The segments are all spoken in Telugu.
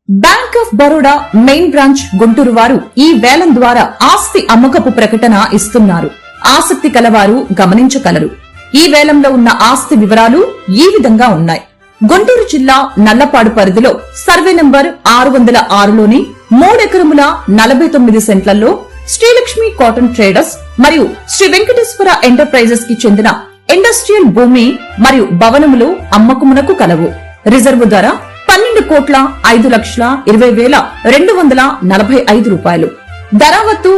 Bank of Baroda main branch Guntur వారు ఈ వేలం ద్వారా ఆస్తి అమ్మకపు ప్రకటన ఇస్తున్నారు. ఆసక్తి కలవారు గమనించగలరు. ఈ వేలంలో ఉన్న ఆస్తి వివరాలు ఈ విధంగా ఉన్నాయి. గుంటూరు జిల్లా నల్లపాడు పరిధిలో సర్వే నంబర్ 606లోని 3 ఎకరముల 49 సెంట్లలో శ్రీలక్ష్మి కాటన్ ట్రేడర్స్ మరియు శ్రీ వెంకటేశ్వర ఎంటర్ప్రైజెస్ కి చెందిన ఇండస్ట్రియల్ భూమి మరియు భవనములు అమ్మకమునకు కలవు. రిజర్వు ధర 12,20,20,245 రూపాయలు. ధరావత్తు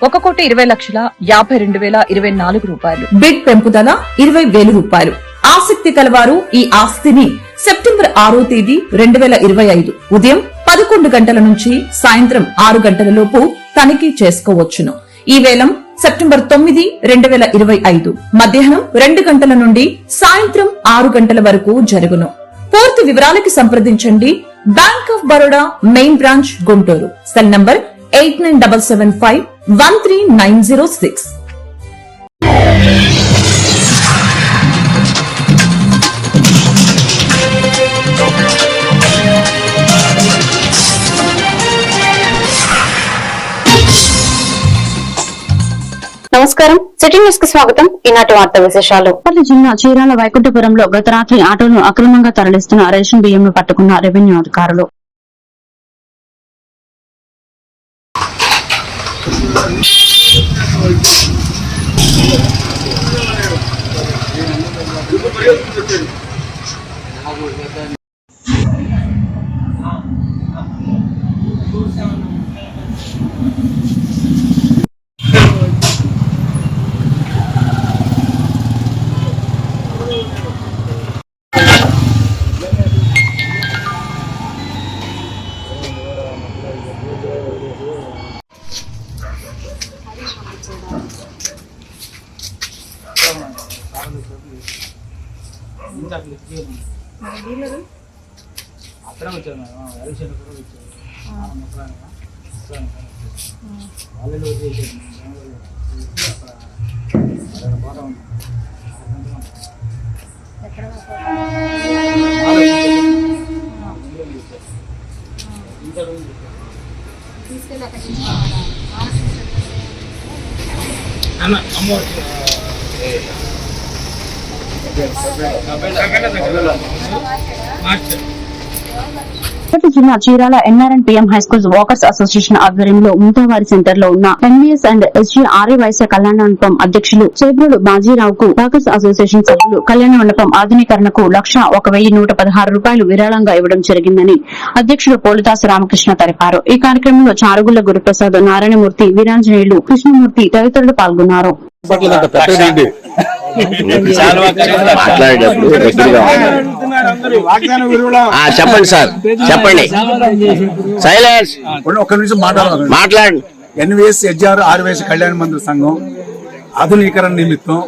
1,20,52,024 రూపాయలు. బిడ్ పెంపుదల 20,000 రూపాయలు. ఆసక్తి కలవారు ఈ ఆస్తిని సెప్టెంబర్ 6వ తేదీ 2025 ఉదయం 11 గంటల నుంచి సాయంత్రం 6 గంటల లోపు తనిఖీ చేసుకోవచ్చును. ఈ వేలం సెప్టెంబర్ 9, 2025 మధ్యాహ్నం 2 గంటల నుండి సాయంత్రం 6 గంటల వరకు జరుగును. పూర్తి వివరాలకి సంప్రదించండి. Bank of Baroda main branch Guntur. Cell number 8975513906. నమస్కారం, సిటీ న్యూస్ కి స్వాగతం. ఈనాటి వార్తా విశేషాలు. జిల్లా చీరాల వైకుంఠపురంలో గత రాత్రి ఆటోను అక్రమంగా తరలిస్తున్న రేషన్ బియ్యంను పట్టుకున్న రెవెన్యూ అధికారులు. అక్కడ వచ్చారు ఎలక్షన్ కూడా వచ్చారు వాళ్ళు బాగా ఉంది. జిల్లా Chirala NRNPM high school walkers association ఆధ్వర్యంలో ముంతావారి సెంటర్ లో ఉన్న NVS and SG Arya Vysya కళ్యాణ మండపం అధ్యక్షులు చేబ్రోలు బాజీరావుకు వాకర్స్ అసోసియేషన్ సభ్యులు కళ్యాణ మండపం ఆధునీకరణకు 1,01,116 రూపాయలు విరాళంగా ఇవ్వడం జరిగిందని అధ్యక్షుడు పోలిదాసు రామకృష్ణ తెలిపారు. ఈ కార్యక్రమంలో చారుగుళ్ల గురుప్రసాద్, నారాయణమూర్తి, వీరాంజనేయులు, కృష్ణమూర్తి తదితరులు పాల్గొన్నారు. చెప్పండి సార్, చెప్పండి. సైలెన్స్. ఒక్క నిమిషం మాట్లాడండి. NVS SGR ఆర్యవైశ్య కళ్యాణ మందిర సంఘం ఆధునీకరణ నిమిత్తం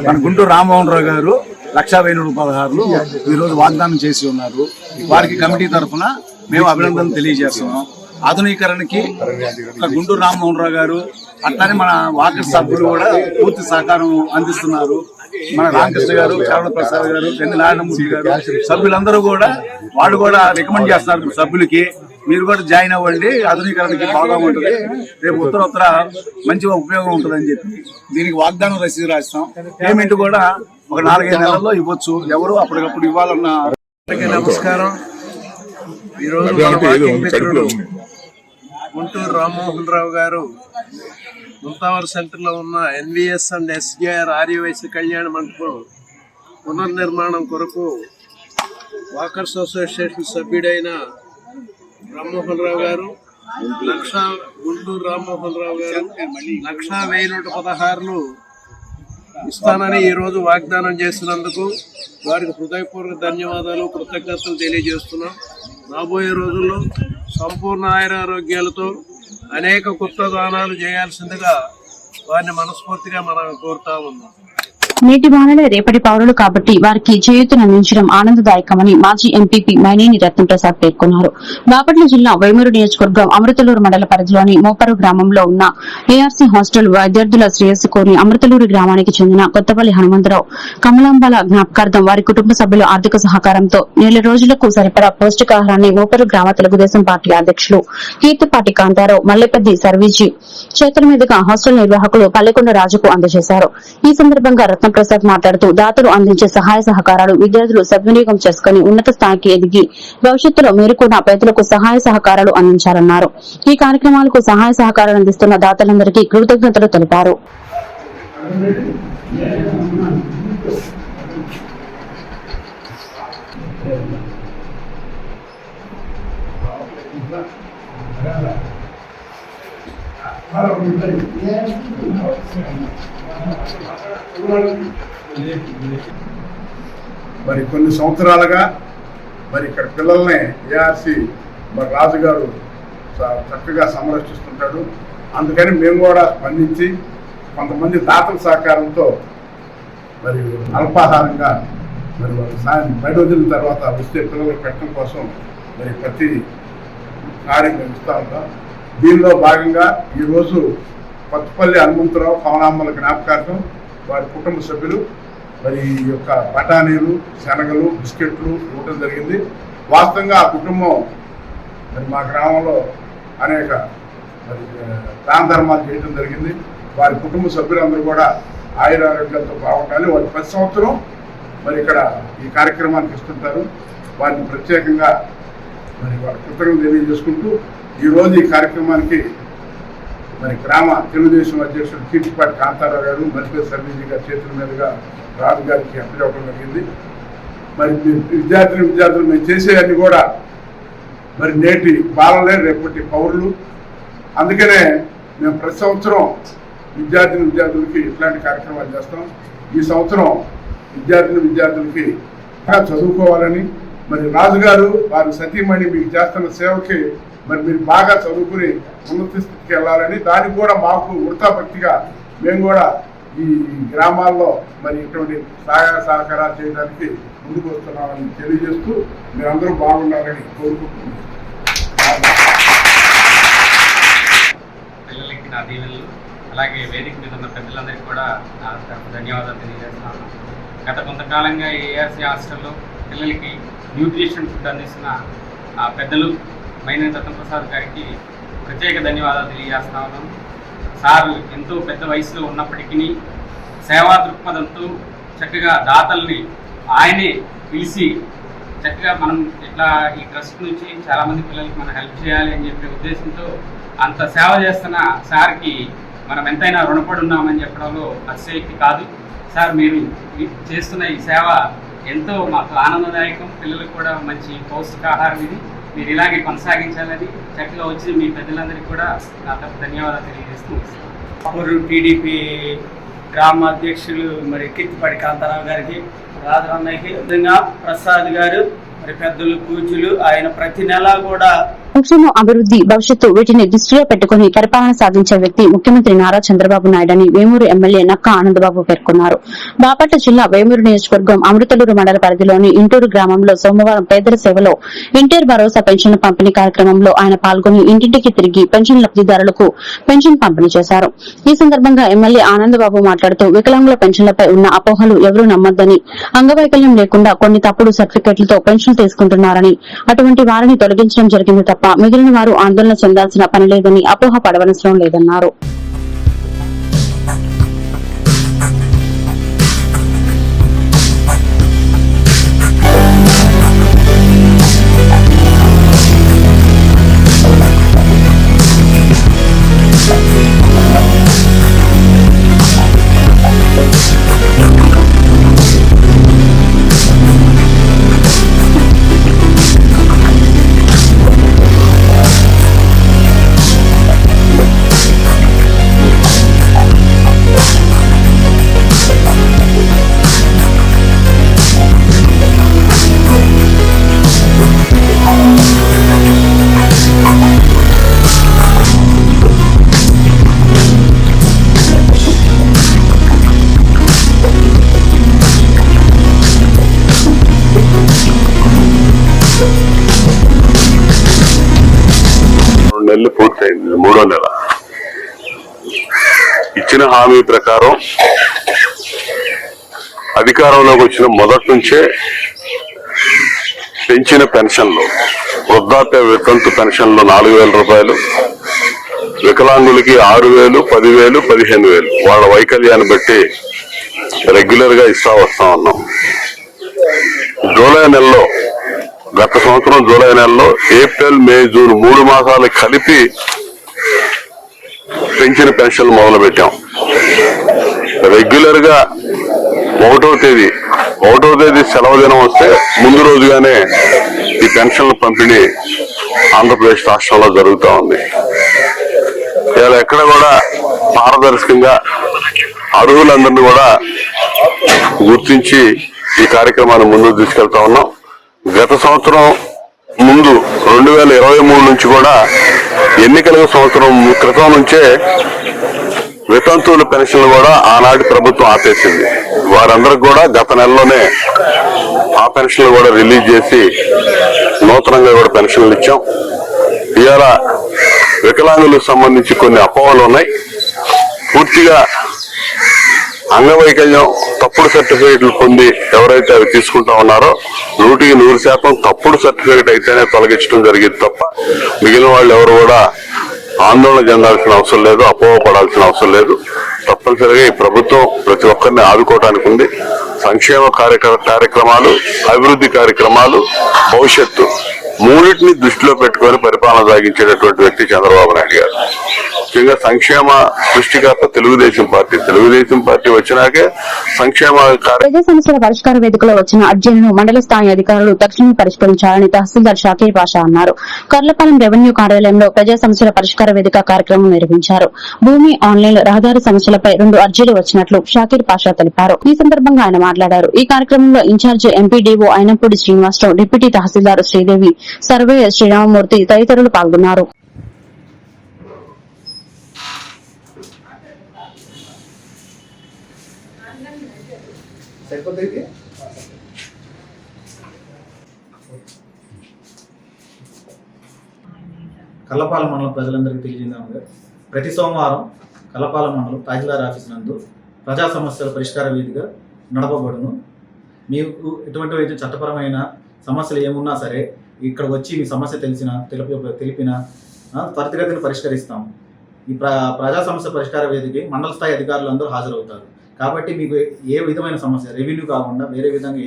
మన గుంటూరు రామ్మోహన్ రావు గారు 1,1016 ఈ రోజు వాగ్దానం చేసి ఉన్నారు. వారికి కమిటీ తరఫున మేము అభినందనలు తెలియజేస్తున్నాం. ఆధునీకరణకి గుంటూరు రామ్మోహన్ రావు గారు అట్లానే మన వాకర్ సభ్యులు కూడా పూర్తి సహకారం అందిస్తున్నారు. మన రామకృష్ణ గారు, చరణ ప్రసాద్ గారు, వెండి నారాయణమూర్తి గారు, సభ్యులందరూ కూడా వాళ్ళు కూడా రికమెండ్ చేస్తున్నారు సభ్యులకి, మీరు కూడా జాయిన్ అవ్వండి, ఆధునీకరణకి బాగా ఉంటుంది, రేపు ఉత్తర మంచి ఉపయోగం ఉంటుందని చెప్పి దీనికి వాగ్దానం రసీదు రాస్తాం. పేమెంట్ కూడా ఒక 4-5 నెలల్లో ఇవ్వచ్చు. ఎవరు అప్పటికప్పుడు ఇవ్వాలన్న. నమస్కారం. ఈరోజు గుంటూరు రామ్మోహన్ రావు గారు ముంతావర్ సెంటర్ లో ఉన్న NVS అండ్ SGR ఆర్యవైశ్య కళ్యాణ మండపం పునర్నిర్మాణం కొరకు వాకర్స్ అసోసియేషన్ సభ్యుడైన రామ్మోహన్ రావు గారు గుంటూరు రామ్మోహన్ రావు గారు 1,01,116 ఇస్తానని ఈరోజు వాగ్దానం చేసినందుకు వారికి హృదయపూర్వక ధన్యవాదాలు, కృతజ్ఞతలు తెలియజేస్తున్నాం. రాబోయే రోజుల్లో సంపూర్ణ ఆయురారోగ్యాలతో అనేక కొత్త దానాలు చేయాల్సిందిగా వారిని మనస్ఫూర్తిగా మనం కోరుతా ఉన్నాం. నేటి వానలే రేపటి పౌరులు కాబట్టి వారికి చేయూతనందించడం ఆనందదాయకమని మాజీ ఎంపీపీ మైనేని రత్నప్రసాద్ పేర్కొన్నారు. బాపట్ల జిల్లా వేమూరు నియోజకవర్గం అమృతలూరు మండల పరిధిలోని మోపరు గ్రామంలో ఉన్న ఏఆర్సీ హాస్టల్ విద్యార్థుల శ్రేయస్సు కోరి అమృతలూరు గ్రామానికి చెందిన కొత్తపల్లి హనుమంతరావు కమలాంబాల జ్ఞాపకార్థం వారి కుటుంబ సభ్యుల ఆర్థిక సహకారంతో నెల రోజులకు సరిపడా పౌష్టికాహారాన్ని మోపరు గ్రామ తెలుగుదేశం పార్టీ అధ్యక్షులు కీర్తిపాటి కాంతారావు మల్లెపెద్ది సర్వీజీ చేతుల మీదుగా హాస్టల్ నిర్వాహకులు పల్లెకొండ రాజుకు అందజేశారు. ఈ సందర్భంగా రత్నప్రసాద్ మాట్లాడుతూ దాతలు అందించే సహాయ సహకారాలు విద్యార్థులు సద్వినియోగం చేసుకుని ఉన్నత స్థాయికి ఎదిగి భవిష్యత్తులో మేరుకున్న పేదలకు సహాయ సహకారాలు అందించాలన్నారు. ఈ కార్యక్రమాలకు సహాయ సహకారాలు అందిస్తున్న దాతలందరికీ కృతజ్ఞతలు తెలిపారు. మరి కొన్ని సంవత్సరాలుగా మరి ఇక్కడ పిల్లల్ని ఏఆర్సీ మరి రాజుగారు చక్కగా సంరక్షిస్తుంటాడు. అందుకని మేము కూడా స్పందించి కొంతమంది దాతల సహకారంతో మరి అల్పాహారంగా మరి వాళ్ళు సాయం బయట వదిలిన తర్వాత వస్తే పిల్లలకు పెట్టడం కోసం మరి ప్రతి కార్యం ఇస్తూ ఉంటాం. దీనిలో భాగంగా ఈరోజు కొత్తపల్లి హనుమంతరావు కమలాంబల జ్ఞాపకార్థం వారి కుటుంబ సభ్యులు మరి ఈ యొక్క బఠానీలు, శనగలు, బిస్కెట్లు ఇవ్వడం జరిగింది. వాస్తవంగా ఆ కుటుంబం మరి మా గ్రామంలో అనేక మరి దాన ధర్మాలు చేయడం జరిగింది. వారి కుటుంబ సభ్యులందరూ కూడా ఆయురారోగ్యాలతో బాగుండాలి. వాళ్ళు ప్రతి సంవత్సరం మరి ఇక్కడ ఈ కార్యక్రమానికి ఇస్తుంటారు. వారిని ప్రత్యేకంగా మరి వాళ్ళ కృతజ్ఞతలు తెలియజేసుకుంటూ ఈరోజు ఈ కార్యక్రమానికి మరి గ్రామ తెలుగుదేశం అధ్యక్షుడు కీర్తిపాటి కాంతారావు గారు, మల్లిపల్లి సర్వీజీ గారి చేతుల మీదుగా రాజు గారికి అప్పచెప్పడం జరిగింది. మరి విద్యార్థులు మేము చేసేవన్నీ కూడా మరి నేటి బాలలే రేపటి పౌరులు. అందుకనే మేము ప్రతి సంవత్సరం విద్యార్థులకి ఇట్లాంటి కార్యక్రమాలు చేస్తాం. ఈ సంవత్సరం విద్యార్థులకి చదువుకోవాలని మరి రాజుగారు వారి సతీమణి మీకు చేస్తున్న సేవకి మరి మీరు బాగా చదువుకుని ఉన్నత స్థితికి వెళ్ళాలని, దానికి కూడా మాకు వృత్తాభక్తిగా మేము కూడా ఈ గ్రామాల్లో మరి ఇటువంటి సహాయ సహకారాలు చేయడానికి ముందుకు వస్తున్నామని తెలియజేస్తూ మీరందరూ బాగుండాలని కోరుకుంటున్నాను. పిల్లలకి నా దీవెనలు, అలాగే వేదిక మీద ఉన్న పెద్దలందరికీ కూడా నా ధన్యవాదాలు తెలియజేస్తున్నాను. గత కొంతకాలంగా ఈ ఏఆర్సీ హాస్టల్లో పిల్లలకి న్యూట్రిషన్ ఫుడ్ అందిస్తున్న పెద్దలు మైనేని రత్నప్రసాద్ గారికి ప్రత్యేక ధన్యవాదాలు తెలియజేస్తా ఉన్నాను. సార్ ఎంతో పెద్ద వయసులో ఉన్నప్పటికీ సేవా దృక్పథంతో చక్కగా దాతల్ని ఆయనే పిలిచి చక్కగా మనం ఇట్లా ఈ ట్రస్ట్ నుంచి చాలామంది పిల్లలకి మనం హెల్ప్ చేయాలి అని చెప్పే ఉద్దేశంతో అంత సేవ చేస్తున్న సార్కి మనం ఎంతైనా రుణపడి ఉన్నామని చెప్పడంలో అతిశయోక్తి కాదు. సార్ మీరు చేస్తున్న ఈ సేవ ఎంతో మాకు ఆనందదాయకం. పిల్లలకు కూడా మంచి పౌష్టికాహారం ఇది. మీరు ఇలాగే కొనసాగించాలని చక్కగా వచ్చి మీ పెద్దలందరికీ కూడా నా తరఫు ధన్యవాదాలు తెలియజేస్తూ టీడీపీ గ్రామ అధ్యక్షులు మరి కీర్తిపాటి కాంతారావు గారికి, రాజు అన్నయ్యకి, విధంగా ప్రసాద్ గారు మరి పెద్దలు పూజ్యులు ఆయన ప్రతి నెల కూడా సంక్షేమ అభివృద్ధి భవిష్యత్తు వీటిని దృష్టిలో పెట్టుకుని పరిపాలన సాధించే వ్యక్తి ముఖ్యమంత్రి నారా చంద్రబాబు నాయుడని వేమూరు ఎమ్మెల్యే నక్కా ఆనందబాబు పేర్కొన్నారు. బాపట్ల జిల్లా వేమూరు నియోజకవర్గం అమృతలూరు మండల పరిధిలోని ఇంటూరు గ్రామంలో సోమవారం పేదల సేవలో ఎన్టీఆర్ భరోసా పెన్షన్ల పంపిణీ కార్యక్రమంలో ఆయన పాల్గొని ఇంటింటికి తిరిగి పెన్షన్ లబ్దిదారులకు పెన్షన్ పంపిణీ చేశారు. ఈ సందర్భంగా ఎమ్మెల్యే ఆనందబాబు మాట్లాడుతూ వికలాంగుల పెన్షన్లపై ఉన్న అపోహలు ఎవరూ నమ్మొద్దని, అంగవైకల్యం లేకుండా కొన్ని తప్పుడు సర్టిఫికెట్లతో పెన్షన్ తీసుకుంటున్నారని, అటువంటి వారిని తొలగించడం జరిగింది తప్ప మిగిలిన వారు ఆందోళన చెందాల్సిన పని లేదని, అపోహ పడవలసిన లేదన్నారు. నెలలు పూర్తయింది, 3వ నెల. ఇచ్చిన హామీ ప్రకారం అధికారంలోకి వచ్చిన మొదటి నుంచే పెంచిన పెన్షన్లు, వృద్ధాప్య వితంతు పెన్షన్లు 4,000 రూపాయలు, వికలాంగులకి 6,000, 10,000, 15,000 వాళ్ళ వైకల్యాన్ని బట్టి రెగ్యులర్ గా ఇస్తా వస్తా ఉన్నాం. జూలై నెలలో, గత సంవత్సరం జూలై నెలలో ఏప్రిల్, మే, జూన్ 3 మాసాలు కలిపి పెంచిన పెన్షన్లు మొదలు పెట్టాం. రెగ్యులర్ గా 1వ తేదీ సెలవు దినం వస్తే ముందు రోజుగానే ఈ పెన్షన్ల పంపిణీ ఆంధ్రప్రదేశ్ రాష్ట్రంలో జరుగుతూ ఉంది. ఇలా ఎక్కడ కూడా పారదర్శకంగా అర్హులందరినీ కూడా గుర్తించి ఈ కార్యక్రమాన్ని ముందుకు తీసుకెళ్తా ఉన్నాం. గత సంవత్సరం ముందు 2023 నుంచి కూడా ఎన్నికల సంవత్సరం క్రితం నుంచే వితంతువుల పెన్షన్లు కూడా ఆనాటి ప్రభుత్వం ఆపేసింది. వారందరికి కూడా గత నెలలోనే ఆ పెన్షన్లు కూడా రిలీజ్ చేసి నూతనంగా కూడా పెన్షన్లు ఇచ్చాం. ఇవాళ వికలాంగులకు సంబంధించి కొన్ని అపోహలు ఉన్నాయి. పూర్తిగా అంగవైకల్యం తప్పుడు సర్టిఫికేట్లు పొంది ఎవరైతే అవి తీసుకుంటా ఉన్నారో 100% తప్పుడు సర్టిఫికేట్ అయితేనే తొలగించడం జరిగింది తప్ప మిగిలిన వాళ్ళు ఎవరు కూడా ఆందోళన చెందాల్సిన అవసరం లేదు, అపోహపడాల్సిన అవసరం లేదు. తప్పనిసరిగా ఈ ప్రభుత్వం ప్రతి ఒక్కరిని ఆదుకోవడానికి ఉంది. సంక్షేమ కార్యక్రమాలు, అభివృద్ధి కార్యక్రమాలు, భవిష్యత్తు మూడింటిని దృష్టిలో పెట్టుకొని పరిపాలన సాగించేటటువంటి వ్యక్తి చంద్రబాబు నాయుడు గారు. ముఖ్యంగా సంక్షేమ సృష్టికర్త తెలుగుదేశం పార్టీ వచ్చినాకే సంక్షేమ ప్రజా సమస్యల పరిష్కార వేదికలో వచ్చిన అర్జీలను మండల స్థాయి అధికారులు తక్షణమే పరిష్కరించాలని తహసీల్దార్ షాకీర్ పాషా అన్నారు. కర్లపాలెం రెవెన్యూ కార్యాలయంలో ప్రజా సమస్యల పరిష్కార వేదిక కార్యక్రమం నిర్వహించారు. భూమి, ఆన్లైన్, రహదారి సమస్యలపై 2 అర్జీలు వచ్చినట్లు షాకీర్ పాషా తెలిపారు. ఈ సందర్భంగా ఆయన మాట్లాడారు. ఈ కార్యక్రమంలో incharge MPDO Ayinapudi Srinivasarao, deputy తహసీల్దార్ శ్రీదేవి, సర్వేయర్ శ్రీరామమూర్తి తదితరులు పాల్గొన్నారు. కల్లపాలెం మండలం ప్రజలందరికీ తెలియజేద్దాము. ప్రతి సోమవారం కల్లపాలెం మండలం తహసీల్దార్ ఆఫీస్ నందు ప్రజా సమస్యల పరిష్కార వేదిక నడపబడును. మీకు ఎటువంటి చట్టపరమైన సమస్యలు ఏమున్నా సరే ఇక్కడ వచ్చి మీ సమస్య తెలిపిన త్వరితగతిని పరిష్కరిస్తాము. ఈ ప్రజా సమస్య పరిష్కార వేదికకి మండల స్థాయి అధికారులు అందరూ హాజరవుతారు. కాబట్టి మీకు ఏ విధమైన సమస్య, రెవెన్యూ కాకుండా వేరే విధంగా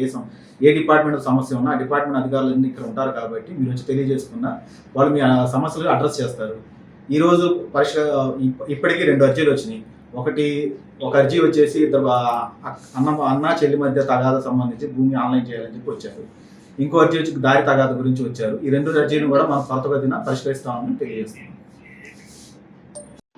ఏ డిపార్ట్మెంట్ సమస్య ఉన్నా ఆ డిపార్ట్మెంట్ అధికారులు ఇక్కడ ఉంటారు. కాబట్టి మీరు వచ్చి తెలియజేసుకున్న వాళ్ళు మీ సమస్యలు అడ్రస్ చేస్తారు. ఈరోజు ఇప్పటికీ 2 అర్జీలు వచ్చినాయి. ఒక అర్జీ వచ్చేసి ఇద్దరు అన్న చెల్లి మధ్య తగాదా సంబంధించి భూమి ఆన్లైన్ చేయాలని చెప్పి వచ్చారు. ఇంకో అర్జీ వచ్చి దారి తగాదా గురించి వచ్చారు. ఈ 2 అర్జీలు కూడా మనం త్వరితగతిన పరిష్కరిస్తామని తెలియజేస్తున్నాం.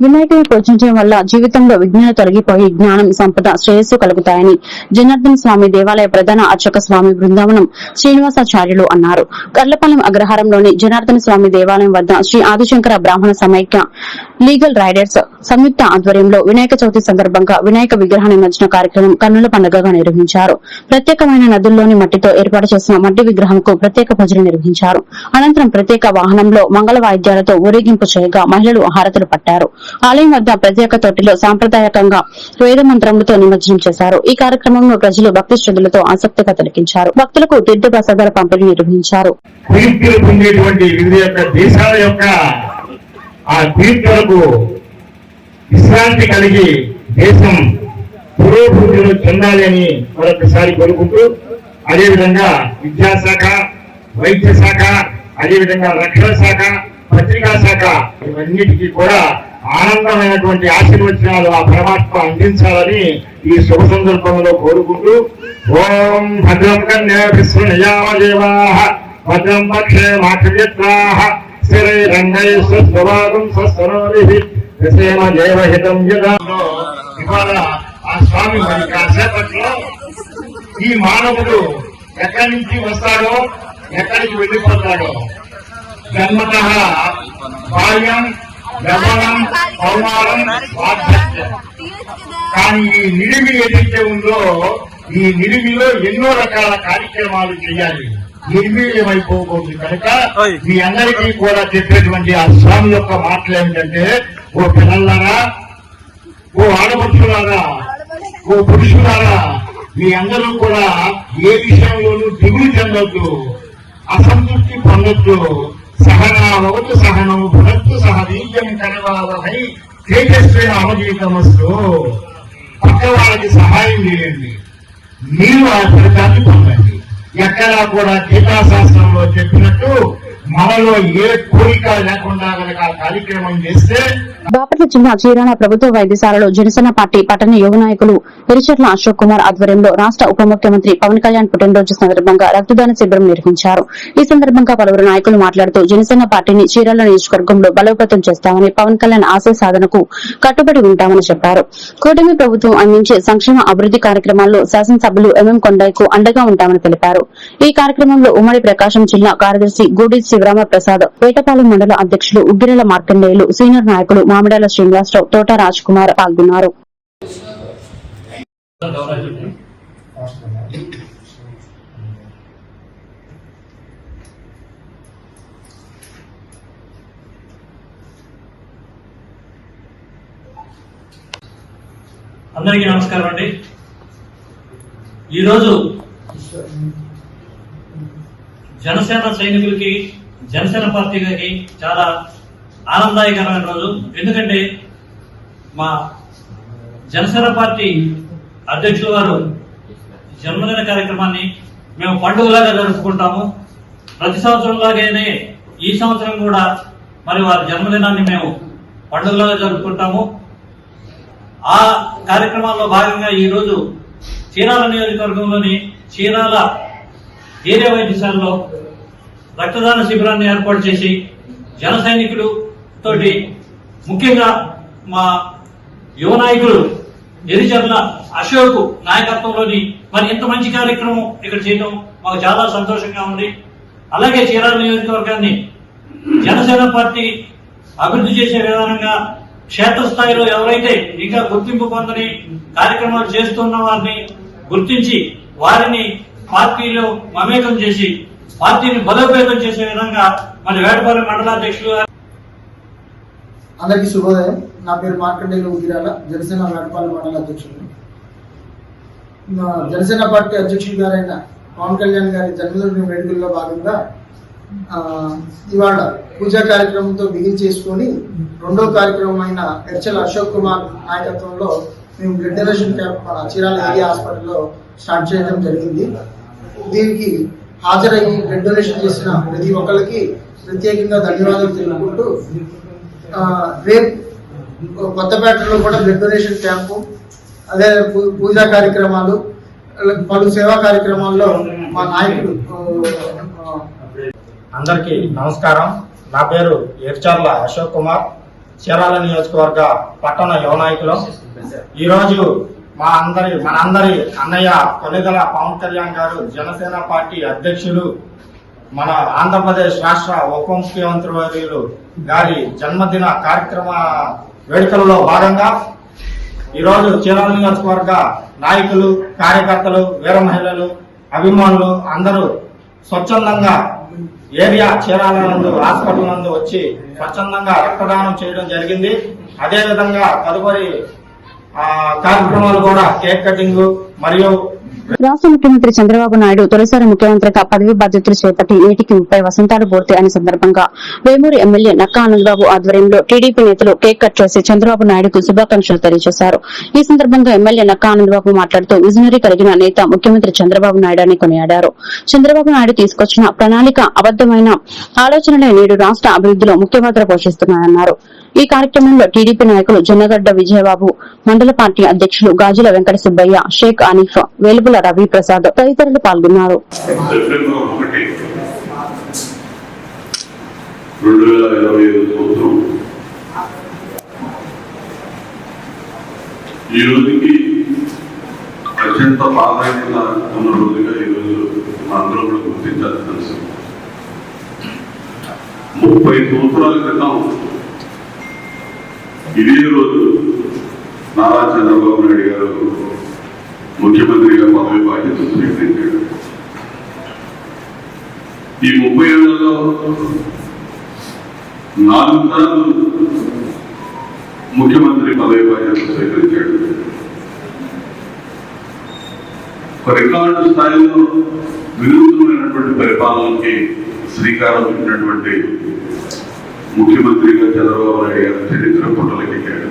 వినాయకుని పూజించడం వల్ల జీవితంలో విఘ్నాలు తొలగిపోయి జ్ఞానం, సంపద, శ్రేయస్సు కలుగుతాయని జనార్దన స్వామి దేవాలయ ప్రధాన అర్చక స్వామి బృందావనం శ్రీనివాసాచార్యులు అన్నారు. కర్లపాలెం అగ్రహారంలోని జనార్దన స్వామి దేవాలయం వద్ద శ్రీ ఆదిశంకర బ్రాహ్మణ సమైక్య లీగల్ రైడర్స్ సంయుక్త ఆధ్వర్యంలో వినాయక చవితి సందర్భంగా వినాయక విగ్రహ నిమజ్జన కార్యక్రమం కన్నుల పండుగగా నిర్వహించారు. ప్రత్యేకమైన నదుల్లోని మట్టితో ఏర్పాటు చేసిన మట్టి విగ్రహంకు ప్రత్యేక పూజలు నిర్వహించారు. అనంతరం ప్రత్యేక వాహనంలో మంగళ వాయిద్యాలతో ఊరేగింపు చేయగా మహిళలు హారతులు పట్టారు. ఆలయం వద్ద ప్రత్యేక తొట్టిలో సాంప్రదాయకంగా వేద మంత్రములతో నిమజ్జనం చేశారు. ఈ కార్యక్రమంలో ప్రజలు భక్తి శ్రద్ధలతో ఆసక్తిగా తిలకించారు. భక్తులకు తీర్థ ప్రసాదాల పంపిణీ నిర్వహించారు. విశ్రాంతి కలిగి దేశం పురోభివృద్ధిలో చెందాలి అని మరొకసారి కోరుకుంటూ, అదేవిధంగా విద్యాశాఖ, వైద్య శాఖ, అదేవిధంగా రక్షణ శాఖ, పత్రికా శాఖ ఇవన్నిటికీ కూడా ఆనందమైనటువంటి ఆశీర్వచనాలు ఆ పరమాత్మ అందించాలని ఈ శుభ సందర్భంలో కోరుకుంటూ, ఓం భద్రం కన్యాభిస్వయామదేవాః భద్రం పక్షే మాక్షయత్రాః స్థిరైరంగై స్వస్వభాగం స్వస్వరోభిః దశేమ దేవహితం యదా. ఇవాళ ఆ స్వామి మరి కాసేపట్లో ఈ మానవుడు ఎక్కడి నుంచి వస్తాడో, ఎక్కడికి వెళ్ళిపోతాడో, జన్మతః బాల్యం, యవ్వనం, కౌమారం, వార్ధక్యం. కానీ ఈ నిడిమి ఏదైతే ఉందో, ఈ నిడిమిలో ఎన్నో రకాల కార్యక్రమాలు చేయాలి. నిర్వీర్యమైపోకూడదు కనుక మీ అందరికీ కూడా చెప్పేటువంటి ఆ స్వామి యొక్క మాటలు ఏమిటంటే, ఓ పిల్లలారా, ఓ ఆడపడుచులారా, ఓ పురుషులారా, మీ అందరూ కూడా ఏ విషయంలోనూ దిగులు చెందొద్దు, అసంతృప్తి పొందొద్దు. సహనావతు సహనం భునత్తు సహ వీర్యం కరవావహై తేజస్వైన అవజీతమస్తు. పక్క వాళ్ళకి సహాయం చేయండి, మీరు ఆ ఫలితాన్ని పొందండి. ఎక్కడా కూడా గీతాశాస్త్రంలో చెప్పినట్టు మనలో ఏ కోరిక లేకుండా కనుక ఆ కార్యక్రమం చేస్తే. బాపట్ల జిల్లా చీరాల ప్రభుత్వ వైద్యశాలలో జనసేన పార్టీ పట్టణ యువ నాయకులు ఎరిచెట్ల అశోక్ కుమార్ ఆధ్వర్యంలో రాష్ట్ర ఉప ముఖ్యమంత్రి పవన్ కళ్యాణ్ పుట్టినరోజు సందర్భంగా రక్తదాన శిబిరం నిర్వహించారు. ఈ సందర్భంగా పలువురు నాయకులు మాట్లాడుతూ జనసేన పార్టీని చీరాల నియోజకవర్గంలో బలోపేతం చేస్తామని, పవన్ కళ్యాణ్ ఆశయ సాధనకు కట్టుబడి ఉంటామని చెప్పారు. కూటమి ప్రభుత్వం అందించే సంక్షేమ అభివృద్ది కార్యక్రమాల్లో శాసనసభ్యులు ఎంఎం కొండయ్యకు అండగా ఉంటామని తెలిపారు. ఈ కార్యక్రమంలో ఉమ్మడి ప్రకాశం జిల్లా కార్యదర్శి గూడి శివరామ ప్రసాద్, పేటపాలెం మండల అధ్యక్షులు ఉగ్గిరెల మార్కండేయులు, సీనియర్ నాయకులు మామిడాల శ్రీనివాసరావు, తోట రాజ్ కుమార్ పాల్గొన్నారు. అందరికీ నమస్కారం అండి. ఈరోజు జనసేన సైనికులకి, జనసేన పార్టీకి చాలా ఆనందదాయకరమైన రోజు. ఎందుకంటే మా జనసేన పార్టీ అధ్యక్షుల వారు జన్మదిన కార్యక్రమాన్ని మేము పండుగలాగా జరుపుకుంటాము. ప్రతి సంవత్సరం లాగానే ఈ సంవత్సరం కూడా మరి వారి జన్మదినాన్ని మేము పండుగలాగా జరుపుకుంటాము. ఆ కార్యక్రమాల్లో భాగంగా ఈరోజు చీరాల నియోజకవర్గంలోని చీరాల ఏరియా వైద్యశాలలో రక్తదాన శిబిరాన్ని ఏర్పాటు చేసి జన సైనికులు తోటి, ముఖ్యంగా మా యువ నాయకులు ఎరిచెర్ల అశోక్ నాయకత్వంలోని మరి ఇంత మంచి కార్యక్రమం ఇక్కడ చేయడం మాకు చాలా సంతోషంగా ఉంది. అలాగే చీరాల నియోజకవర్గాన్ని జనసేన పార్టీ అభివృద్ధి చేసే విధానంగా క్షేత్రస్థాయిలో ఎవరైతే ఇంకా గుర్తింపు పొందని కార్యక్రమాలు చేస్తున్న వారిని గుర్తించి వారిని పార్టీలో మమేకం చేసి పార్టీని బలోపేతం చేసే విధంగా మరి వేటపాలెం మండలాధ్యక్షులు. అందరికీ శుభోదయం. నా పేరు మార్కండేయులు ఉగిరాల, జనసేన వేటపాలెం మండల అధ్యక్షుడు. జనసేన పార్టీ అధ్యక్షులు గారైన పవన్ కళ్యాణ్ గారి జన్మదిన వేడుకల్లో భాగంగా ఇవాళ పూజా కార్యక్రమంతో బిగిన్ చేసుకొని రెండో కార్యక్రమం అయిన ఎర్చల అశోక్ కుమార్ నాయకత్వంలో మేము బ్లడ్ డొనేషన్ క్యాంప్ మన చీరాల ఏరియా హాస్పిటల్లో స్టార్ట్ చేయడం జరిగింది. దీనికి హాజరయ్యి బ్లడ్ డొనేషన్ చేసిన ప్రతి ఒక్కరికి ప్రత్యేకంగా ధన్యవాదాలు తెలుపుకుంటూ, రేపు కొత్తపేటలో కూడా బ్లడ్ డొనేషన్ క్యాంపు, అదే పూజా కార్యక్రమాలు, పలు సేవా కార్యక్రమాల్లో మా నాయకుడు. అందరికీ నమస్కారం. నా పేరు ఎర్చర్ల అశోక్ కుమార్, చీరాల నియోజకవర్గ పట్టణ యువ నాయకులు. ఈరోజు మనందరి అన్నయ్య కొనిదల పవన్ కళ్యాణ్ గారు, జనసేన పార్టీ అధ్యక్షులు, మన ఆంధ్రప్రదేశ్ రాష్ట్ర ఉప ముఖ్యమంత్రి వర్యులు గారి జన్మదిన కార్యక్రమ వేడుకలలో భాగంగా ఈరోజు చీరాల నియోజకవర్గ నాయకులు, కార్యకర్తలు, వీర మహిళలు, అభిమానులు అందరూ స్వచ్ఛందంగా ఏరియా చీరాల నందు హాస్పిటల్ నందు వచ్చి స్వచ్ఛందంగా రక్తదానం చేయడం జరిగింది. అదేవిధంగా తదుపరి కార్యక్రమాలు కూడా కేక్ కటింగ్ మరియు రాష్ట్ర ముఖ్యమంత్రి చంద్రబాబు నాయుడు తొలిసారి ముఖ్యమంత్రిగా పదవి బాధ్యతలు చేపట్టి నేటికి 30 వసంతాలు పూర్తి అయిన సందర్భంగా వేమూరు ఎమ్మెల్యే నక్కా ఆనందబాబు ఆధ్వర్యంలో టీడీపీ నేతలు కేక్ కట్ చేసి చంద్రబాబు నాయుడుకు శుభాకాంక్షలు తెలియజేశారు. ఈ సందర్భంగా ఎమ్మెల్యే నక్కా ఆనందబాబు మాట్లాడుతూ విజనరీ కలిగిన నేత ముఖ్యమంత్రి చంద్రబాబు నాయుడు అని కొనియాడారు. చంద్రబాబు నాయుడు తీసుకొచ్చిన ప్రణాళిక అబద్దమైన ఆలోచనలే నేడు రాష్ట్ర అభివృద్దిలో ముఖ్య పాత్ర పోషిస్తున్నాయన్నారు. ఈ కార్యక్రమంలో టీడీపీ నాయకులు జొన్నగడ్డ విజయబాబు, మండల పార్టీ అధ్యక్షులు గాజుల వెంకట సుబ్బయ్య, షేక్ అనీఫ్, వేలుపుల రవి ప్రసాద్ తదితరులు పాల్గొన్నారు. ఈ రోజుకి అత్యంత ప్రాధాన్యత ఉన్న రోజుగా ఈరోజు అందరూ కూడా గుర్తించాల్సిన అవసరం. 30 సంవత్సరాల క్రితం ఇదే రోజు నారా చంద్రబాబు నాయుడు గారు ముఖ్యమంత్రిగా పదవి బాధ్యతలు స్వీకరించాడు. ఈ 30 ఏళ్లలో 4 సార్లు ముఖ్యమంత్రి పదవి బాధ్యతలు స్వీకరించాడు. రికార్డు స్థాయిలో వినూత్నమైనటువంటి పరిపాలనకి శ్రీకారం చుట్టినటువంటి ముఖ్యమంత్రిగా చంద్రబాబు నాయుడు గారు చరిత్ర పుటలకెక్కాడు.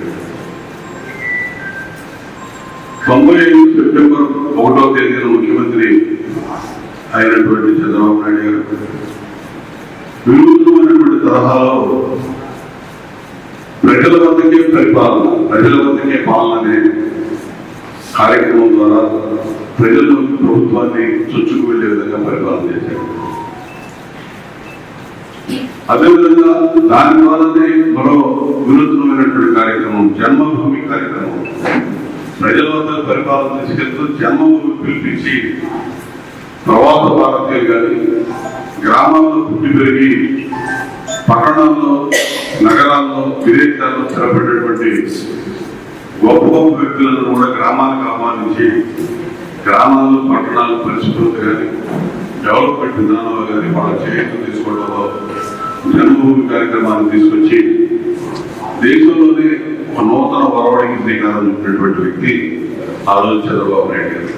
95 సెప్టెంబర్ 1వ తేదీన ముఖ్యమంత్రి అయినటువంటి చంద్రబాబు నాయుడు గారు వినూత్నమైనటువంటి తరహాలో ప్రజల వద్దకే పరిపాలన, ప్రజల వద్దకే పాలన అనే కార్యక్రమం ద్వారా ప్రజలు ప్రభుత్వాన్ని చొచ్చుకు వెళ్లే విధంగా పరిపాలన చేశారు. అదేవిధంగా దాని ద్వారానే మరో వినూత్నమైనటువంటి కార్యక్రమం జన్మభూమి కార్యక్రమం. ప్రజల వద్ద పరిపాలన తీసుకెళ్తూ జన్మభూమి పిలిపించి ప్రవాస భారతీయులు కానీ గ్రామాల్లో పుట్టి పెరిగి పట్టణాల్లో నగరాల్లో విదేశాల్లో స్థిరపడినటువంటి గొప్ప గొప్ప వ్యక్తులను కూడా గ్రామాలకు ఆహ్వానించి గ్రామాల్లో పట్టణాలు పరిశుభ్రత కానీ డెవలప్మెంట్ విధానంలో కానీ వాళ్ళ చేతులు తీసుకోవడంలో జన్మభూమి కార్యక్రమాన్ని తీసుకొచ్చి దేశంలోనే ఒక నూతన ఒరవడికి శ్రీకారం చుట్టినటువంటి వ్యక్తి ఆ రోజు చంద్రబాబు నాయుడు గారు.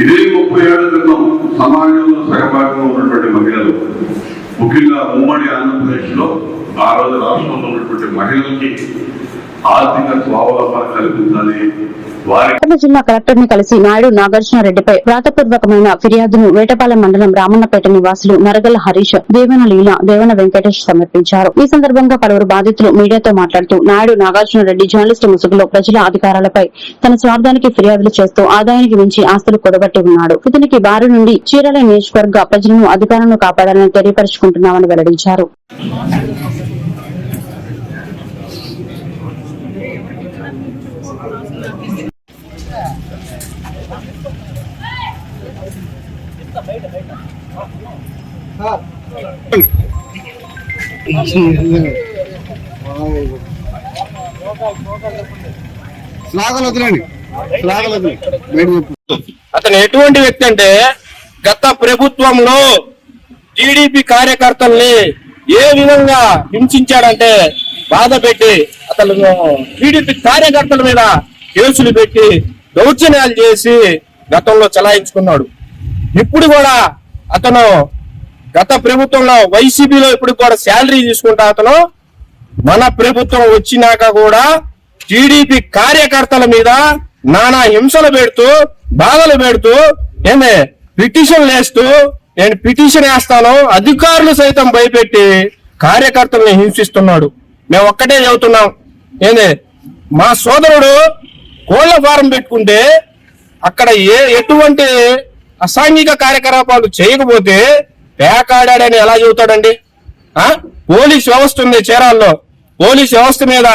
ఇదే 30 ఏళ్ల క్రితం సమాజంలో సగభాగంగా ఉన్నటువంటి మహిళలు, ముఖ్యంగా ఉమ్మడి ఆంధ్రప్రదేశ్ లో ఆ రోజు రాష్ట్రంలో ఉన్నటువంటి మహిళలకి ఆర్థిక స్వావలంబన కల్పించాలి. జిల్లా కలెక్టర్ ని కలిసి నాయుడు నాగార్జున రెడ్డిపై వ్రాతపూర్వకమైన ఫిర్యాదును వేటపాలెం మండలం రామన్నపేట నివాసులు నరగల హరీష్, దేవన లీల, దేవన వెంకటేష్ సమర్పించారు. ఈ సందర్భంగా పలువురు బాధితులు మీడియాతో మాట్లాడుతూ నాయుడు నాగార్జున రెడ్డి జర్నలిస్టు ముసుగులో ప్రజల అధికారాలపై తన స్వార్థానికి ఫిర్యాదులు చేస్తూ ఆదాయానికి మించి ఆస్తులు కూడబట్టి ఉన్నాడు. ఇతనికి బారి నుండి చీరాల నియోజకవర్గ ప్రజలను అధికారాలను కాపాడాలని తెలియపరుచుకుంటున్నామని వెల్లడించారు. అతను ఎటువంటి వ్యక్తి అంటే గత ప్రభుత్వంలో టీడీపీ కార్యకర్తల్ని ఏ విధంగా హింసించాడంటే బాధ పెట్టి అతను టీడీపీ కార్యకర్తల మీద కేసులు పెట్టి దౌర్జన్యాలు చేసి గతంలో చలాయించుకున్నాడు. ఇప్పుడు కూడా అతను గత ప్రభుత్వంలో వైసీపీలో ఇప్పుడు కూడా శాలరీ తీసుకుంటా అతను మన ప్రభుత్వం వచ్చినాక కూడా టీడీపీ కార్యకర్తల మీద నానా హింసలు పెడుతూ బాధలు పెడుతూ పిటిషన్లు వేస్తూ నేను పిటిషన్ వేస్తాను అధికారులు సైతం భయపెట్టి కార్యకర్తల్ని హింసిస్తున్నాడు. మేము ఒక్కటే చెబుతున్నాం, మా సోదరుడు కోళ్ల ఫారం పెట్టుకుంటే అక్కడ ఎటువంటి అసాంఘిక కార్యకలాపాలు చేయకపోతే పేకాడాడని ఎలా చెబుతాడండి? పోలీస్ వ్యవస్థ ఉంది చీరాల్లో, పోలీస్ వ్యవస్థ మీద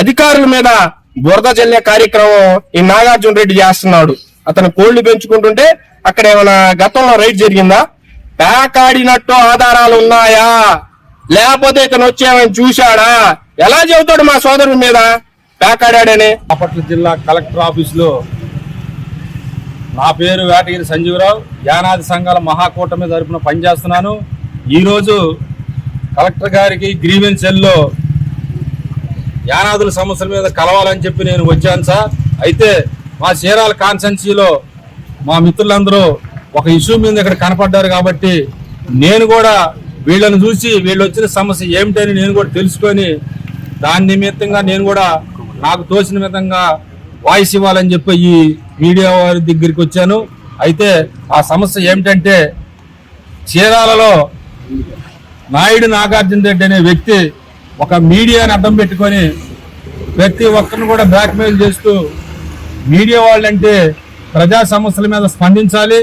అధికారుల మీద బురద జల్లే కార్యక్రమం ఈ నాగార్జున రెడ్డి చేస్తున్నాడు. అతను కోళ్లు పెంచుకుంటుంటే అక్కడ ఏమైనా గతంలో రైడ్ జరిగిందా? పేకాడినట్టు ఆధారాలు ఉన్నాయా? లేకపోతే ఇతను వచ్చేమని చూశాడా? ఎలా చెబుతాడు మా సోదరుడి మీద పేకాడాడని? బాపట్ల జిల్లా కలెక్టర్ ఆఫీస్ లో నా పేరు వేటగిరి సంజీవరావు, యానాది సంఘాల మహాకూటమి తరపున పనిచేస్తున్నాను. ఈరోజు కలెక్టర్ గారికి గ్రీవెన్స్ సెల్లో యానాదుల సమస్యల మీద కలవాలని చెప్పి నేను వచ్చాను సార్. అయితే మా చీరాల కాన్స్టెన్సీలో మా మిత్రులందరూ ఒక ఇష్యూ మీద ఇక్కడ కనపడ్డారు కాబట్టి నేను కూడా వీళ్ళని చూసి వీళ్ళు వచ్చిన సమస్య ఏమిటని నేను కూడా తెలుసుకొని దాని నిమిత్తంగా నేను కూడా నాకు తోచిన విధంగా వాయిస్ ఇవ్వాలని చెప్పి ఈ మీడియా వారి దగ్గరికి వచ్చాను. అయితే ఆ సమస్య ఏమిటంటే చీరాలలో నాయుడు నాగార్జున రెడ్డి అనే వ్యక్తి ఒక మీడియాని అడ్డం పెట్టుకొని ప్రతి ఒక్కరిని కూడా బ్లాక్మెయిల్ చేస్తూ మీడియా వాళ్ళంటే ప్రజా సమస్యల మీద స్పందించాలి.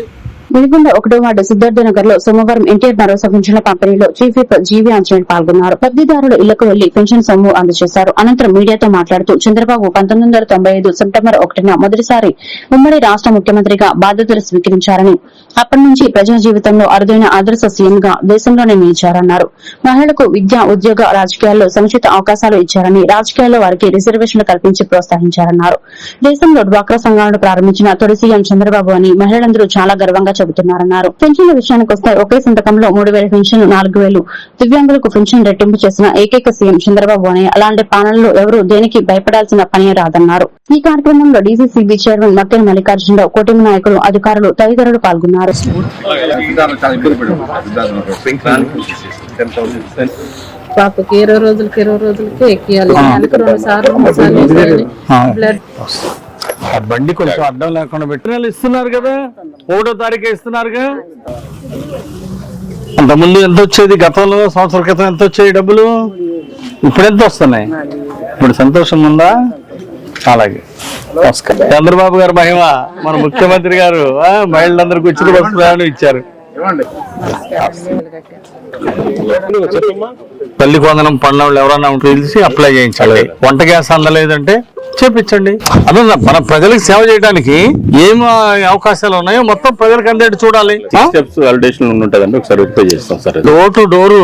వెలిగొండ 1వ వార్డు సిద్ధార్థనగర్ లో సోమవారం ఎన్టీఆర్ భరోసా పింఛన్ల పంపిణీలో చీఫ్ విప్ జీవీ ఆంజనేయులు పాల్గొన్నారు. లబ్దిదారులు ఇళ్లకు వెళ్లి పెన్షన్ సొమ్ము అందజేశారు. అనంతరం మీడియాతో మాట్లాడుతూ చంద్రబాబు 1995 సెప్టెంబర్ 1న మొదటిసారి ఉమ్మడి రాష్ట్ర ముఖ్యమంత్రిగా బాధ్యతలు స్వీకరించారని, అప్పటి నుంచి ప్రజా జీవితంలో అరుదైన ఆదర్శ సీఎం గా దేశంలోనే నిలిచారన్నారు. మహిళలకు విద్య, ఉద్యోగ, రాజకీయాల్లో సముచిత అవకాశాలు ఇచ్చారని, రాజకీయాల్లో వారికి రిజర్వేషన్లు కల్పించి ప్రోత్సహించారన్నారు. దేశంలో డ్వాక్రా సంఘాలను ప్రారంభించిన తొలి సీఎం చంద్రబాబు అని మహిళలందరూ చాలా గర్వంగా చెబుతున్నారన్నారు. పెన్షన్ల విషయానికి వస్తే ఒకే సంతకంలో 3,000 పెన్షన్, 4,000 దివ్యాంగులకు పెన్షన్ రెట్టింపు చేసిన ఏకైక సీఎం చంద్రబాబు అని అలాంటి పాలనలో ఎవరూ దేనికి భయపడాల్సిన పనే రాదన్నారు. ఈ కార్యక్రమంలో డీసీసీబీ చైర్మన్ మక్కెన మల్లికార్జునరావు, కూటమి నాయకులు, అధికారులు తదితరులు పాల్గొన్నారు. పాపకి 20 రోజులకి ఎక్కియాలి. నెలకు 2 సార్లు 3 సార్లు బ్లడ్ బండి కొంచెం అడ్డం లేకుండా పెట్టి ఇస్తున్నారు కదా, 1వ తారీఖు ఇస్తున్నారుగా. అంతకుముందు ఎంత వచ్చేది, గతంలో సంవత్సరాల క్రితం ఎంత వచ్చేది డబ్బులు, ఇప్పుడు ఎంత వస్తున్నాయి? ఇప్పుడు సంతోషం ఉందా? అలాగే నమస్కారం. చంద్రబాబు గారు మహిమ, మన ముఖ్యమంత్రి గారు మహిళలందరికీ ఉచిత బస్సు ప్రయాణం ఇచ్చారు. తల్లి వందనం పడిన ఎవరన్నా తెలిసి అప్లై చేయించాలి. వంట గ్యాస్ అందలేదంటే చేపించండి. అదే మన ప్రజలకు సేవ చేయడానికి ఏం అవకాశాలు ఉన్నాయో మొత్తం ప్రజలకు అందేట్టు చూడాలి. డోర్ టు డోర్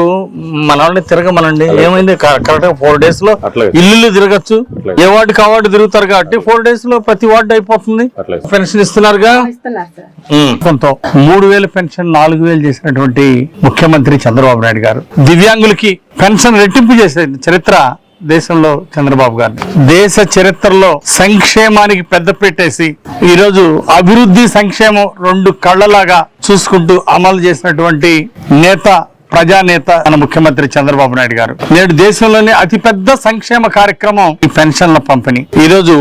మనల్ని తిరగమనండి. ఏమైంది, కరెక్ట్ గా 4 days లో ఇల్లు తిరగచ్చు. ఏ వార్డుకి ఆ వార్డు తిరుగుతారు కాబట్టి 4 days లో ప్రతి వార్డు అయిపోతుంది. పెన్షన్ ఇస్తున్నారుగా. 3,000 పెన్షన్ 4,000 చేసినటువంటి ముఖ్యమంత్రి చంద్రబాబు నాయుడు గారు దివ్యాంగులకి పెన్షన్ రెట్టింపు చేసే చరిత్ర దేశంలో చంద్రబాబు గారు. దేశ చరిత్రలో సంక్షేమానికి పెద్ద పెట్టేసి ఈరోజు అభివృద్ధి సంక్షేమం 2 కళ్ళలాగా చూసుకుంటూ అమలు చేసినటువంటి నేత, ప్రజానేత మన ముఖ్యమంత్రి చంద్రబాబు నాయుడు గారు. నేడు దేశంలోనే అతిపెద్ద సంక్షేమ కార్యక్రమం ఈ పెన్షన్ల పంపిణీ. ఈ రోజు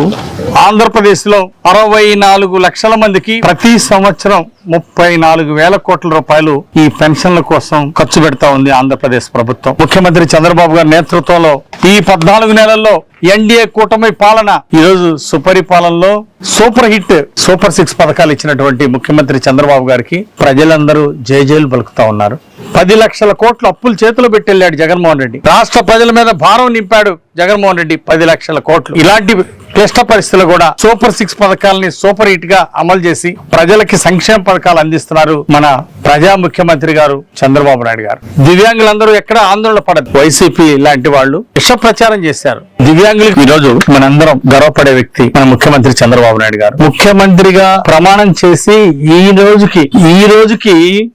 ఆంధ్రప్రదేశ్ లో 64 లక్షల మందికి ప్రతి సంవత్సరం 34,000 కోట్ల రూపాయలు ఈ పెన్షన్ల కోసం ఖర్చు పెడతా ఉంది ఆంధ్రప్రదేశ్ ప్రభుత్వం. ముఖ్యమంత్రి చంద్రబాబు గారి నేతృత్వంలో ఈ 14 నెలల్లో ఎన్డీఏ కూటమి పాలన ఈరోజు సుపరిపాలనలో సూపర్ హిట్, సూపర్ 6 పథకాలు ఇచ్చినటువంటి ముఖ్యమంత్రి చంద్రబాబు గారికి ప్రజలందరూ జయజయలు పలుకుతా ఉన్నారు. 10 లక్షల కోట్ల అప్పులు చేతిలో పెట్టి వెళ్ళాడు జగన్మోహన్ రెడ్డి. రాష్ట్ర ప్రజల మీద భారం నింపాడు జగన్మోహన్ రెడ్డి 10 లక్షల కోట్లు. ఇలాంటి క్లిష్ట పరిస్థితులు కూడా సూపర్ 6 పథకాలని సూపర్ హిట్ గా అమలు చేసి ప్రజలకి సంక్షేమ పథకాలు అందిస్తున్నారు మన ప్రజా ముఖ్యమంత్రి గారు చంద్రబాబు నాయుడు గారు. దివ్యాంగులందరూ ఎక్కడ ఆందోళన పడదు. వైసీపీ లాంటి వాళ్ళు విష ప్రచారం చేశారు. దివ్యాంగులకు ఈ రోజు మనందరం గర్వపడే వ్యక్తి మన ముఖ్యమంత్రి చంద్రబాబు నాయుడు గారు. ముఖ్యమంత్రిగా ప్రమాణం చేసి ఈ రోజుకి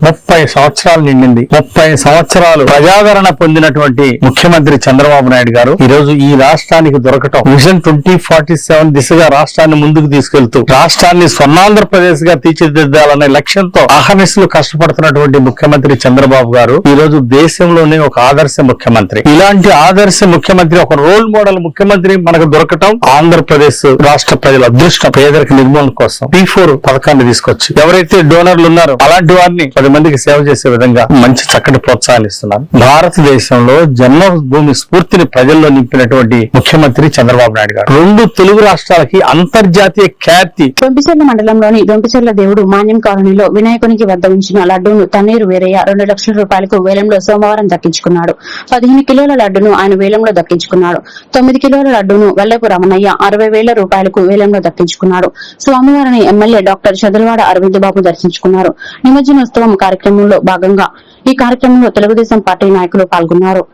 30 సంవత్సరాలు నిండింది. 30 సంవత్సరాలు ప్రజాదరణ పొందినటువంటి ముఖ్యమంత్రి చంద్రబాబు నాయుడు గారు ఈ రోజు ఈ రాష్ట్రానికి దొరకటం, విజన్ 2047 దిశగా రాష్ట్రాన్ని ముందుకు తీసుకెళ్తూ రాష్ట్రాన్ని స్వర్ణాంధ్రప్రదేశ్ గా తీర్చిదిద్దాలనే లక్ష్యంతో అహర్నిశలు కష్టపడుతున్నటువంటి ముఖ్యమంత్రి చంద్రబాబు గారు ఈ రోజు దేశంలోనే ఒక ఆదర్శ ముఖ్యమంత్రి. ఇలాంటి ఆదర్శ ముఖ్యమంత్రి, ఒక రోల్ మోడల్ ముఖ్యమంత్రి మనకు దొరకటం ఆంధ్రప్రదేశ్ రాష్ట్ర ప్రజల అదృష్టం. పేదరిక నిర్మూలన కోసం P4 పథకాన్ని తీసుకొచ్చి ఎవరైతే డోనర్లు ఉన్నారో అలాంటి వారిని 10 మందికి సేవ చేసే విధంగా మంచి చక్కటి ప్రోత్సాహాలు ఇస్తున్నారు. భారతదేశంలో జన్మభూమి స్ఫూర్తిని ప్రజల్లో నింపినటువంటి ముఖ్యమంత్రి చంద్రబాబు నాయుడు గారు. 2 తెలుగు రాష్ట్రాలకి అంతర్జాతీయ ఖ్యాతి. దొంపిచెర్ల మండలంలోని దొంపిచెర్ల దేవుడు మాన్యం కాలనీలో వినాయకునికి వద్ద ఉంచిన లడ్డూను తన్నీరు వీరయ్య 2 లక్షల రూపాయలకు వేలంలో సోమవారం దక్కించుకున్నాడు. 15 కిలోల లడ్డును ఆయన వేలంలో దక్కించుకున్నాడు. 9 కిలోల లడ్డూను వెల్లపు రమణయ్య 60,000 రూపాయలకు వేలంలో దక్కించుకున్నాడు. స్వామివారిని ఎమ్మెల్యే డాక్టర్ చదలవాడ అరవింద్ బాబు దర్శించుకున్నారు. నిమజ్జనోత్సవం కార్యక్రమంలో భాగంగా ఈ కార్యక్రమంలో తెలుగుదేశం పార్టీ నాయకులు పాల్గొన్నారు.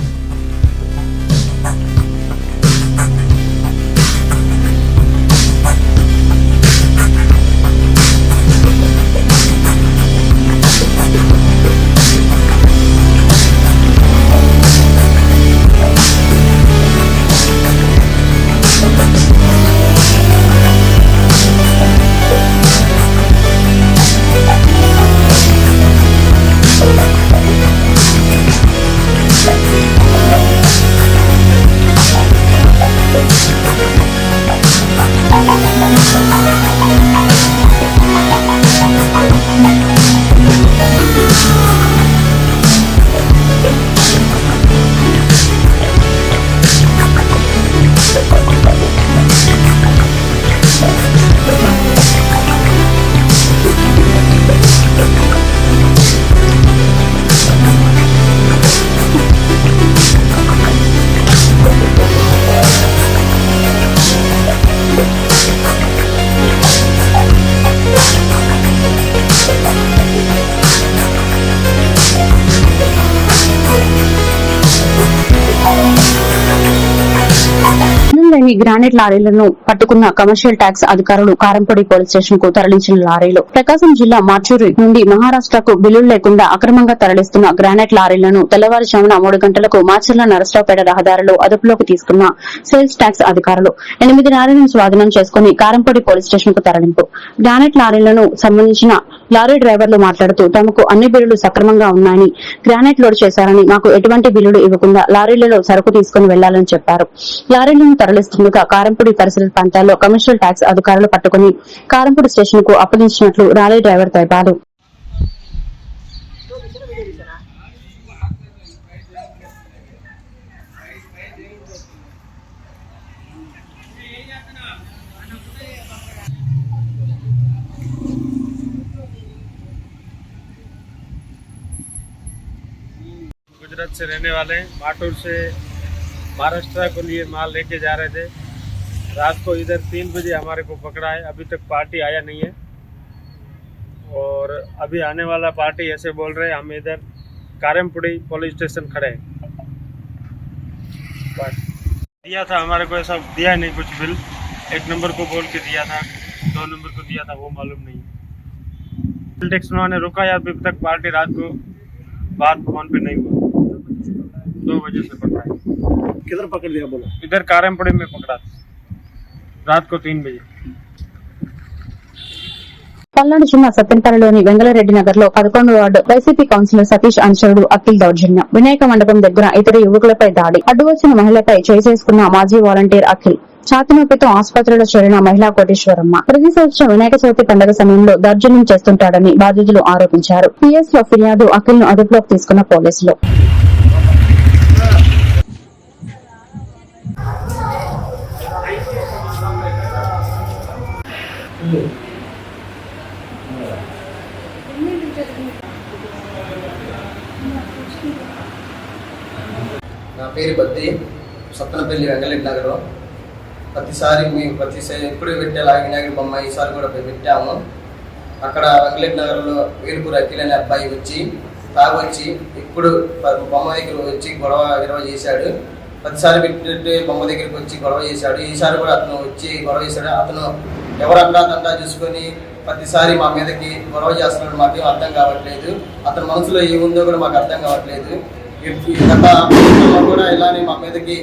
లేని గ్రానైట్ లారీలను పట్టుకున్న కమర్షియల్ ట్యాక్స్ అధికారులు కారంపొడి పోలీస్ స్టేషన్ కు తరలించిన లారీలు. ప్రకాశం జిల్లా మార్చూరి నుండి మహారాష్ట్రకు బిల్లులు లేకుండా అక్రమంగా తరలిస్తున్న గ్రానైట్ లారీలను తెల్లవారుజామున 3 గంటలకు మాచర్ల నరసరావుపేట రహదారిలో అదుపులోకి తీసుకున్న సేల్స్ ట్యాక్స్ అధికారులు 8 లారీలను స్వాధీనం చేసుకుని కారంపొడి పోలీస్ స్టేషన్ కు తరలింపు. గ్రానైట్ లారీలను సంబంధించిన లారీ డ్రైవర్లు మాట్లాడుతూ తమకు అన్ని బిల్లులు సక్రమంగా ఉన్నాయని, గ్రానైట్ లోడ్ చేశారని, మాకు ఎటువంటి బిల్లులు ఇవ్వకుండా లారీలలో సరుకు తీసుకుని వెళ్లాలని చెప్పారు. లారీలను తరలిస్తుండగా కారంపూడి పరిసర ప్రాంతాల్లో కమర్షియల్ ట్యాక్స్ అధికారులు పట్టుకుని కారంపూడి స్టేషన్ కు అప్పగించినట్లు లారీ డ్రైవర్ తెలిపారు. गुजरात से रहने वाले माटूर से महाराष्ट्र को लिए माल लेके जा रहे थे। रात को इधर 3 बजे हमारे को पकड़ा है। अभी तक पार्टी आया नहीं है और अभी आने वाला पार्टी ऐसे बोल रहे हैं। हम इधर कारेमपुड़ी पुलिस स्टेशन खड़े हैं। बस दिया था हमारे को, ऐसा दिया नहीं कुछ बिल। 1 नंबर को बोल के दिया था, 2 नंबर को दिया था, वो मालूम नहीं। बिल टैक्स उन्होंने रुका या अभी तक पार्टी रात को बात फोन पे नहीं हुआ। 2 बजे से पकड़ा है। किधर पकड़ लिया बोला? इधर कारेमपुड़ी में पकड़ा रात को 3 बजे। పల్నాడు జిల్లా సత్తెనపల్లిలోని వెంగళరెడ్డి నగర్ లో 11వ వార్డు వైసీపీ కౌన్సిలర్ సతీష్ అనుచరుడు అఖిల్ దౌర్జన్యం. వినాయక మండపం దగ్గర ఇతర యువకులపై దాడి. అడ్డు వచ్చిన మహిళపై చేసుకున్న మాజీ వాలంటీర్ అఖిల్. ఛాతి నొప్పితో ఆసుపత్రిలో చేరిన మహిళా కోటేశ్వరమ్మ. ప్రతి సంవత్సరం వినాయక చవితి పండుగ సమయంలో దౌర్జన్యం చేస్తుంటాడని బాధితులు ఆరోపించారు. పిఎస్ లో ఫిర్యాదు అఖిల్ ను అదుపులోకి తీసుకున్న పోలీసులు. నా పేరు బద్ది, సత్తనపల్లి వెంగళరెడ్డి నగర్. ప్రతిసారి ఎప్పుడు పెట్టేలా వినాయకుడి బొమ్మ ఈసారి కూడా పెట్టాము. అక్కడ వెంగళరెడ్డి నగర్లో వేలుపూర్ అఖిల్ అనే అబ్బాయి వచ్చి తాగొచ్చి ఇప్పుడు బొమ్మ దగ్గర వచ్చి గొడవ చేశాడు. ప్రతిసారి పెట్టినట్టు బొమ్మ దగ్గరికి వచ్చి గొడవ చేశాడు. ఈసారి కూడా అతను వచ్చి గొడవ చేశాడు. అతను ఎవరంతా చూసుకొని ప్రతిసారి మా మీదకి గొడవ చేస్తున్నాడు. మాకేం అర్థం కావట్లేదు. అతని మనసులో ఏముందో కూడా మాకు అర్థం కావట్లేదు. గత ప్రభుత్వంలో కూడా ఇలానే మా మీదకి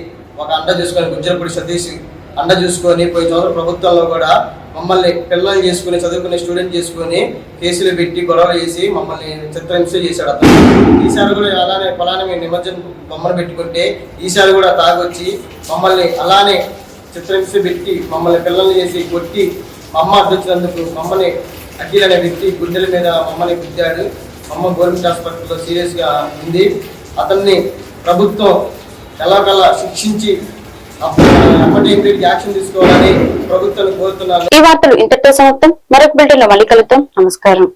ఒక అండ చూసుకొని గుజ్జరపూడి సతీష్ అండ చూసుకొని పోయి చదువు ప్రభుత్వంలో కూడా మమ్మల్ని పిల్లలు చేసుకుని చదువుకునే స్టూడెంట్ చేసుకుని కేసులు పెట్టి గొడవ చేసి మమ్మల్ని చిత్రహింస చేశాడు. అతను ఈసారి కూడా అలానే ఫలానా మేము నిమజ్జనం బొమ్మను పెట్టుకుంటే ఈసారి కూడా తాగొచ్చి మమ్మల్ని అలానే చిత్రహింస పెట్టి మమ్మల్ని పిల్లల్ని చేసి కొట్టి అమ్మ అడ్డొచ్చినందుకు మమ్మల్ని అఖిల్ అనే వ్యక్తి గుండెల మీద మమ్మల్ని గుద్దాడు. అమ్మ గవర్నమెంట్ హాస్పిటల్లో సీరియస్ గా ఉంది. అతన్ని ప్రభుత్వం ఎలాగలా శిక్షించి యాక్షన్ తీసుకోవాలని ప్రభుత్వాన్ని కోరుతున్నారు. ఈ వార్తలు ఇంతటితో సమాప్తం. మరొక బిల్డింగ్ లో మళ్ళీ కలుద్దాం. నమస్కారం.